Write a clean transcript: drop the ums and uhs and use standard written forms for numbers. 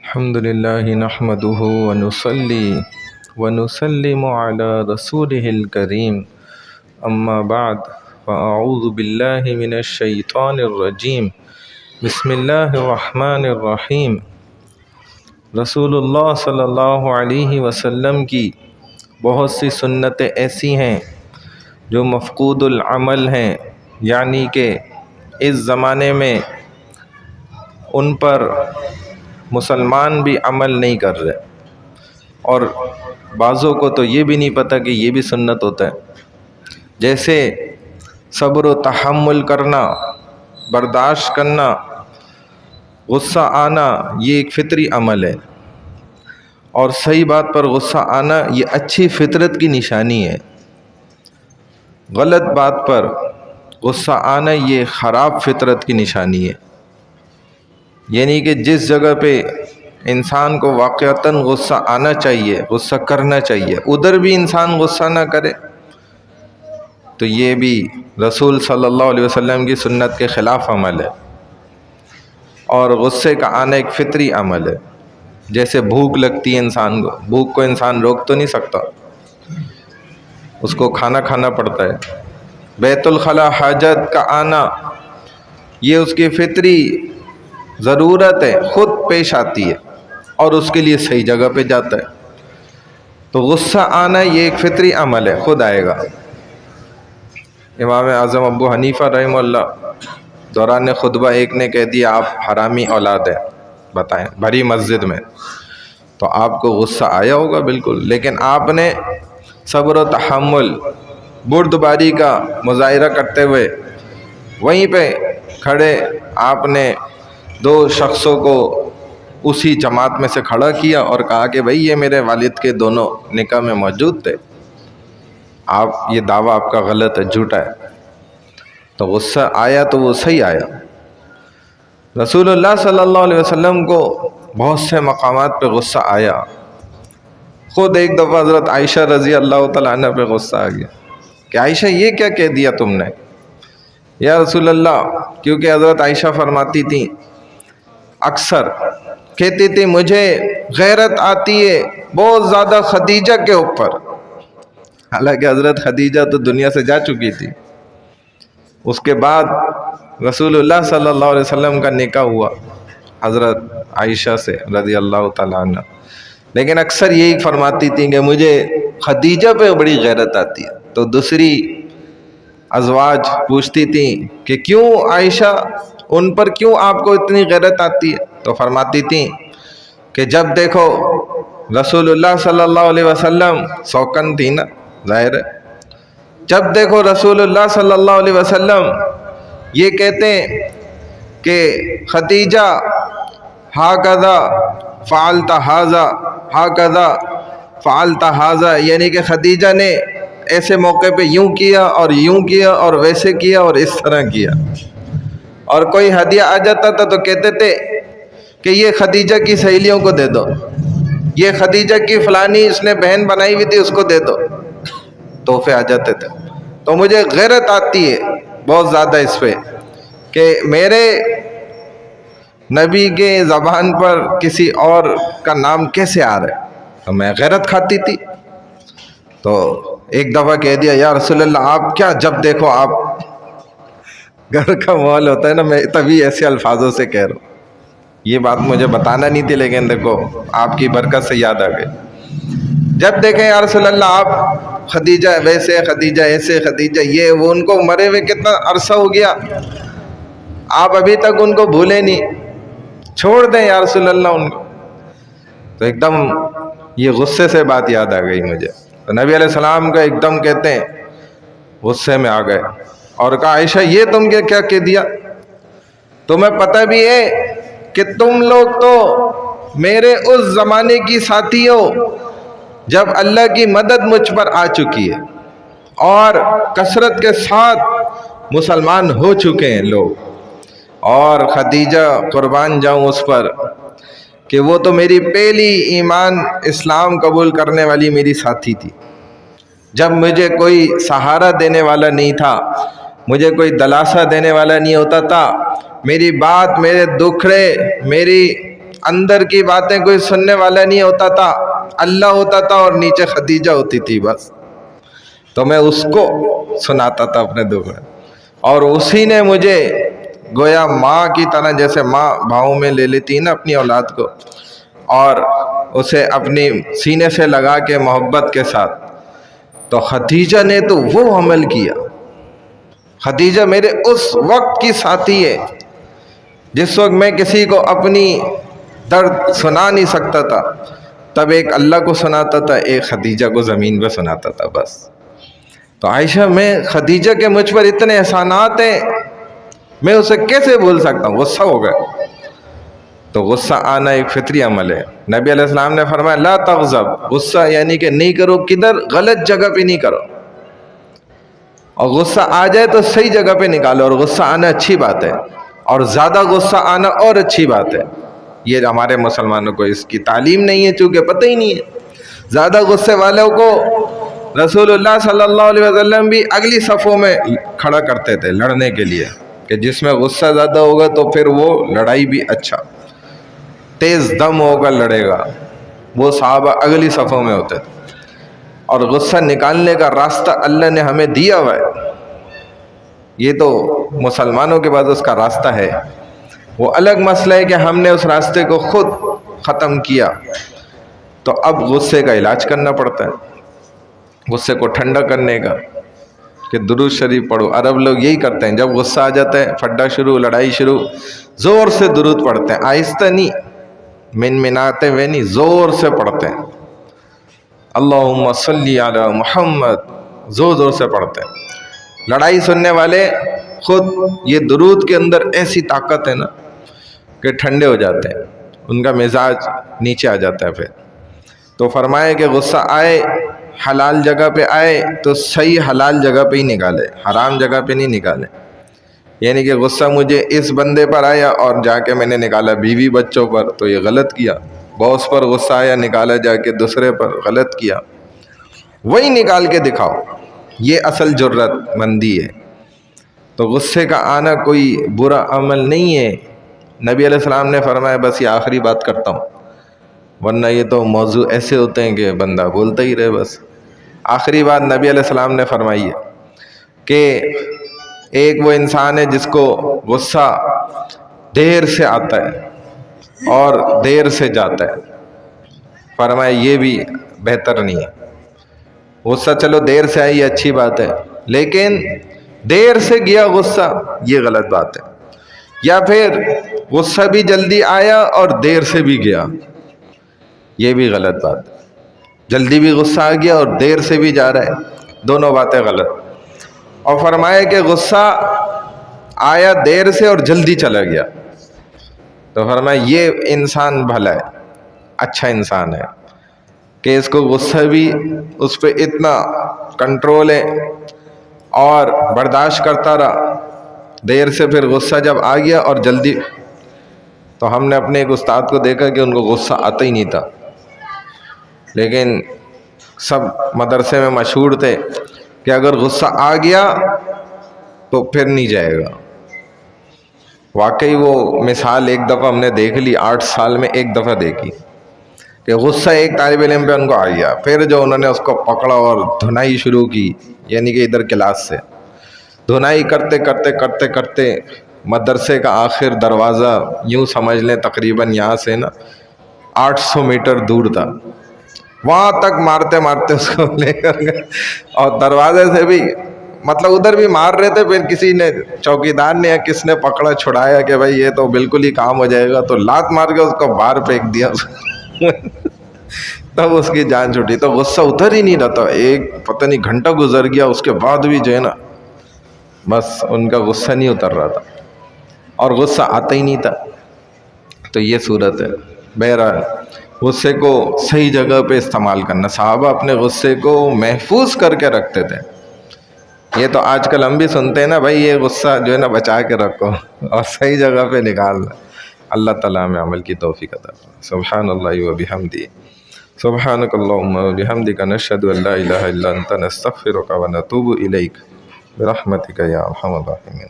الحمد لله نحمده ونصلي ونسلم على رسوله الكريم أما بعد فأعوذ بالله من الشيطان الرجيم بسم الله الرحمن الرحيم رسول اللہ صلی اللہ علیہ وسلم کی بہت سی سنتیں ایسی ہیں جو مفقود العمل ہیں، یعنی کہ اس زمانے میں ان پر مسلمان بھی عمل نہیں کر رہے، اور بعضوں کو تو یہ بھی نہیں پتہ کہ یہ بھی سنت ہوتا ہے، جیسے صبر و تحمل کرنا، برداشت کرنا، غصہ آنا، یہ ایک فطری عمل ہے، اور صحیح بات پر غصہ آنا یہ اچھی فطرت کی نشانی ہے، غلط بات پر غصہ آنا یہ خراب فطرت کی نشانی ہے۔ یعنی کہ جس جگہ پہ انسان کو واقعتاً غصہ آنا چاہیے، غصہ کرنا چاہیے، ادھر بھی انسان غصہ نہ کرے تو یہ بھی رسول صلی اللہ علیہ وسلم کی سنت کے خلاف عمل ہے، اور غصے کا آنا ایک فطری عمل ہے۔ جیسے بھوک لگتی ہے انسان کو، بھوک کو انسان روک تو نہیں سکتا، اس کو کھانا پڑتا ہے۔ بیت الخلا حاجت کا آنا یہ اس کی فطری ضرورت ہے، خود پیش آتی ہے، اور اس کے لیے صحیح جگہ پہ جاتا ہے۔ تو غصہ آنا یہ ایک فطری عمل ہے، خود آئے گا۔ امام اعظم ابو حنیفہ رحمہ اللہ دوران خطبہ ایک نے کہہ دیا آپ حرامی اولاد ہیں، بتائیں بھری مسجد میں، تو آپ کو غصہ آیا ہوگا بالکل، لیکن آپ نے صبر و تحمل، بردباری کا مظاہرہ کرتے ہوئے وہیں پہ کھڑے آپ نے دو شخصوں کو اسی جماعت میں سے کھڑا کیا اور کہا کہ بھئی یہ میرے والد کے دونوں نکاح میں موجود تھے، آپ یہ دعویٰ آپ کا غلط ہے، جھوٹا ہے۔ تو غصہ آیا تو وہ صحیح آیا۔ رسول اللہ صلی اللہ علیہ وسلم کو بہت سے مقامات پہ غصہ آیا، خود ایک دفعہ حضرت عائشہ رضی اللہ تعالیٰ عنہ پہ غصہ آ گیا کہ عائشہ یہ کیا کہہ دیا تم نے یا رسول اللہ، کیونکہ حضرت عائشہ فرماتی تھیں، اکثر کہتی تھی مجھے غیرت آتی ہے بہت زیادہ خدیجہ کے اوپر، حالانکہ حضرت خدیجہ تو دنیا سے جا چکی تھی۔ اس کے بعد رسول اللہ صلی اللہ علیہ وسلم کا نکاح ہوا حضرت عائشہ سے رضی اللہ تعالیٰ عنہ، لیکن اکثر یہی فرماتی تھیں کہ مجھے خدیجہ پہ بڑی غیرت آتی ہے۔ تو دوسری ازواج پوچھتی تھیں کہ کیوں عائشہ، ان پر کیوں آپ کو اتنی غیرت آتی ہے؟ تو فرماتی تھیں کہ جب دیکھو رسول اللہ صلی اللہ علیہ وسلم، سوکن تھی نا ظاہر ہے، جب دیکھو رسول اللہ صلی اللہ علیہ وسلم یہ کہتے ہیں کہ خدیجہ ہاکذا فعلت ھذا ہاکذا فعلت ھذا، یعنی کہ خدیجہ نے ایسے موقع پہ یوں کیا اور یوں کیا اور ویسے کیا اور اس طرح کیا، اور کوئی ہدیہ آ جاتا تھا تو کہتے تھے کہ یہ خدیجہ کی سہیلیوں کو دے دو، یہ خدیجہ کی فلانی اس نے بہن بنائی ہوئی تھی اس کو دے دو، تحفے آ جاتے تھے۔ تو مجھے غیرت آتی ہے بہت زیادہ اس پہ کہ میرے نبی کے زبان پر کسی اور کا نام کیسے آ رہا ہے، تو میں غیرت کھاتی تھی۔ تو ایک دفعہ کہہ دیا یا رسول اللہ آپ کیا، جب دیکھو آپ، گھر کا ماحول ہوتا ہے نا، میں تبھی ایسے الفاظوں سے کہہ رہا ہوں، یہ بات مجھے بتانا نہیں تھی لیکن دیکھو آپ کی برکت سے یاد آ گئی۔ جب دیکھیں یا رسول اللہ آپ خدیجہ ویسے، خدیجہ ایسے، خدیجہ یہ وہ، ان کو مرے ہوئے کتنا عرصہ ہو گیا، آپ ابھی تک ان کو بھولے نہیں، چھوڑ دیں یا رسول اللہ ان کو۔ تو ایک دم یہ غصے سے بات یاد آ گئی مجھے، تو نبی علیہ السلام کا ایک دم کہتے ہیں غصے میں آ گئے اور کہا عائشہ یہ تم کیا کہہ دیا، تمہیں پتہ بھی ہے کہ تم لوگ تو میرے اس زمانے کی ساتھی ہو جب اللہ کی مدد مجھ پر آ چکی ہے اور کثرت کے ساتھ مسلمان ہو چکے ہیں لوگ، اور خدیجہ قربان جاؤں اس پر کہ وہ تو میری پہلی ایمان اسلام قبول کرنے والی میری ساتھی تھی، جب مجھے کوئی سہارا دینے والا نہیں تھا، مجھے کوئی دلاسا دینے والا نہیں ہوتا تھا، میری بات، میرے دکھڑے، میری اندر کی باتیں کوئی سننے والا نہیں ہوتا تھا، اللہ ہوتا تھا اور نیچے خدیجہ ہوتی تھی بس، تو میں اس کو سناتا تھا اپنے دکھ میں، اور اسی نے مجھے گویا ماں کی طرح، جیسے ماں بھاؤں میں لے لیتی ہے نا اپنی اولاد کو، اور اسے اپنی سینے سے لگا کے محبت کے ساتھ، تو خدیجہ نے تو وہ عمل کیا۔ خدیجہ میرے اس وقت کی ساتھی ہے جس وقت میں کسی کو اپنی درد سنا نہیں سکتا تھا، تب ایک اللہ کو سناتا تھا، ایک خدیجہ کو زمین پہ سناتا تھا بس۔ تو عائشہ، میں خدیجہ کے مجھ پر اتنے احسانات ہیں، میں اسے کیسے بھول سکتا ہوں؟ غصہ ہو گیا۔ تو غصہ آنا ایک فطری عمل ہے۔ نبی علیہ السلام نے فرمایا لا تغضب، غصہ یعنی کہ نہیں کرو، کدھر؟ غلط جگہ پہ نہیں کرو، اور غصہ آ جائے تو صحیح جگہ پہ نکالو، اور غصہ آنا اچھی بات ہے، اور زیادہ غصہ آنا اور اچھی بات ہے۔ یہ ہمارے مسلمانوں کو اس کی تعلیم نہیں ہے، چونکہ پتہ ہی نہیں ہے۔ زیادہ غصے والوں کو رسول اللہ صلی اللہ علیہ وسلم بھی اگلی صفوں میں کھڑا کرتے تھے لڑنے کے لیے، کہ جس میں غصہ زیادہ ہوگا تو پھر وہ لڑائی بھی اچھا تیز دم ہوگا لڑے گا، وہ صحابہ اگلی صفوں میں ہوتے تھے۔ اور غصہ نکالنے کا راستہ اللہ نے ہمیں دیا ہوا ہے، یہ تو مسلمانوں کے بعد اس کا راستہ ہے۔ وہ الگ مسئلہ ہے کہ ہم نے اس راستے کو خود ختم کیا، تو اب غصے کا علاج کرنا پڑتا ہے، غصے کو ٹھنڈا کرنے کا، کہ درود شریف پڑھو۔ عرب لوگ یہی کرتے ہیں، جب غصہ آ جاتا ہے پھڈا شروع، لڑائی شروع، زور سے درود پڑھتے ہیں، آہستہ نہیں، منمناتے ہوئے نہیں، زور سے پڑھتے ہیں، اللہم صلی علی محمد، زور زور سے پڑھتے ہیں۔ لڑائی سننے والے خود یہ درود کے اندر ایسی طاقت ہے نا کہ ٹھنڈے ہو جاتے ہیں، ان کا مزاج نیچے آ جاتا ہے۔ پھر تو فرمائے کہ غصہ آئے، حلال جگہ پہ آئے تو صحیح حلال جگہ پہ ہی نکالے، حرام جگہ پہ نہیں نکالے۔ یعنی کہ غصہ مجھے اس بندے پر آیا اور جا کے میں نے نکالا بیوی بچوں پر، تو یہ غلط کیا۔ باس پر غصہ آیا، نکالا جا کے دوسرے پر، غلط کیا۔ وہی نکال کے دکھاؤ، یہ اصل جرت مندی ہے۔ تو غصے کا آنا کوئی برا عمل نہیں ہے۔ نبی علیہ السلام نے فرمایا، بس یہ آخری بات کرتا ہوں، ورنہ یہ تو موضوع ایسے ہوتے ہیں کہ بندہ بولتا ہی رہے۔ بس آخری بات نبی علیہ السلام نے فرمائی ہے کہ ایک وہ انسان ہے جس کو غصہ دیر سے آتا ہے اور دیر سے جاتا ہے۔ فرمایا یہ بھی بہتر نہیں ہے۔ غصہ چلو دیر سے آئی اچھی بات ہے، لیکن دیر سے گیا غصہ یہ غلط بات ہے۔ یا پھر غصہ بھی جلدی آیا اور دیر سے بھی گیا، یہ بھی غلط بات ہے۔ جلدی بھی غصہ آ گیا اور دیر سے بھی جا رہا ہے، دونوں باتیں غلط۔ اور فرمایا کہ غصہ آیا دیر سے اور جلدی چلا گیا، تو فرمایا یہ انسان بھلا ہے، اچھا انسان ہے، کہ اس کو غصہ بھی اس پہ اتنا کنٹرول ہے اور برداشت کرتا رہا۔ دیر سے پھر غصہ جب آ گیا اور جلدی، تو ہم نے اپنے ایک استاد کو دیکھا کہ ان کو غصہ آتا ہی نہیں تھا، لیکن سب مدرسے میں مشہور تھے کہ اگر غصہ آ گیا تو پھر نہیں جائے گا۔ واقعی وہ مثال ایک دفعہ ہم نے دیکھ لی، 8 سال میں ایک دفعہ دیکھی، کہ غصہ ایک طالب علم پہ ان کو آ گیا، پھر جو انہوں نے اس کو پکڑا اور دھنائی شروع کی، یعنی کہ ادھر کلاس سے دھنائی کرتے کرتے کرتے کرتے مدرسے کا آخر دروازہ یوں سمجھ لیں تقریباً یہاں سے نا 800 میٹر دور تھا، وہاں تک مارتے مارتے اس کو لے کر گئے، اور دروازے سے بھی مطلب ادھر بھی مار رہے تھے، پھر کسی نے چوکیدار نے یا کس نے پکڑا چھڑایا کہ بھائی یہ تو بالکل ہی کام ہو جائے گا، تو لات مار کے اس کو باہر پھینک دیا تب اس کی جان چھوٹی۔ تو غصہ ادھر ہی نہیں رہتا، ایک پتہ نہیں گھنٹہ گزر گیا، اس کے بعد بھی جو ہے نا بس ان کا غصہ نہیں اتر رہا تھا اور غصہ آتا ہی نہیں تھا۔ تو یہ صورت ہے۔ بہرحال غصے کو صحیح جگہ پہ استعمال کرنا، صحابہ اپنے غصے کو محفوظ کر کے رکھتے تھے۔ یہ تو آج کل ہم بھی سنتے ہیں نا، بھائی یہ غصہ جو ہے نا بچا کے رکھو اور صحیح جگہ پہ نکالنا۔ اللہ تعالیٰ ہمیں عمل کی توفیق عطا فرمائے۔ سبحان اللہ و بحمدہ، سبحانک اللہم و بحمدک، نشہد ان لا الہ الا انت، نستغفرک و نتوب الیک، برحمتک یا ارحم الراحمین۔